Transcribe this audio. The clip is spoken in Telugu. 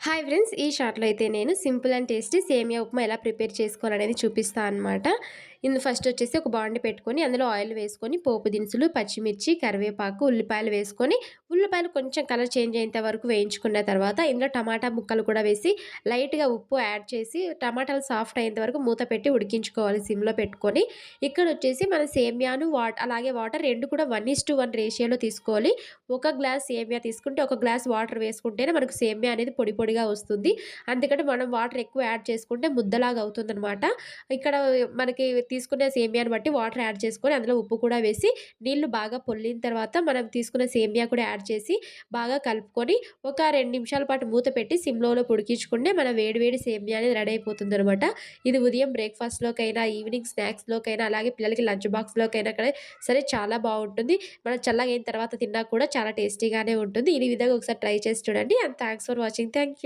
Hi friends! ఈ షార్ట్‌లో అయితే నేను సింపుల్ అండ్ టేస్టీ సేమియా ఉప్మా ఎలా ప్రిపేర్ చేసుకోవాలనేది చూపిస్తా అనమాట. ఫస్ట్ వచ్చేసి ఒక బాండీ పెట్టుకొని అందులో ఆయిల్ వేసుకొని పోపు దినుసులు, పచ్చిమిర్చి, కరివేపాకు, ఉల్లిపాయలు వేసుకొని ఉల్లిపాయలు కొంచెం కలర్ చేంజ్ అయ్యేంత వరకు వేయించుకున్న తర్వాత ఇందులో టమాటా ముక్కలు కూడా వేసి లైట్‌గా ఉప్పు యాడ్ చేసి టమాటాలు సాఫ్ట్ అయ్యేంత వరకు మూత పెట్టి ఉడికించుకోవాలి సిమ్‌లో పెట్టుకొని. ఇక్కడొచ్చేసి మన సేమియాను అలాగే వాటర్ 2 కూడా 1:1 రేషియోలో తీసుకోవాలి. ఒక గ్లాస్ సేమియా తీసుకుంటే ఒక గ్లాస్ వాటర్ వేసుకుంటేనే మనకు సేమియా అనేది పొడి పొడిగా వస్తుంది. అందుకని మనం వాటర్ ఎక్కువ యాడ్ చేసుకుంటే ముద్దలాగా అవుతుందనమాట. ఇక్కడ మనకి తీసుకునే సేమియాని బట్టి వాటర్ యాడ్ చేసుకొని అందులో ఉప్పు కూడా వేసి నీళ్లు బాగా పొర్లిన తర్వాత మనం తీసుకున్న సేమియా కూడా యాడ్ చేసి బాగా కలుపుకొని ఒక 2 నిమిషాల పాటు మూత పెట్టి సిమ్‌లోలో ఉడికించుకుంటే మన వేడి వేడి సేమియా అనేది రెడీ అయిపోతుందనమాట. ఇది ఉదయం బ్రేక్‌ఫాస్ట్‌లోకైనా, ఈవినింగ్ స్నాక్స్‌లోకైనా, అలాగే పిల్లలకి లంచ్ బాక్స్‌లోకైనా సరే చాలా బావుంటుంది. మనం చల్లగయిన తర్వాత తిన్నా కూడా చాలా టేస్టీగానే ఉంటుంది. ఈ విధంగా ఒకసారి ట్రై చేసి చూడండి. Thanks for watching. Thank you.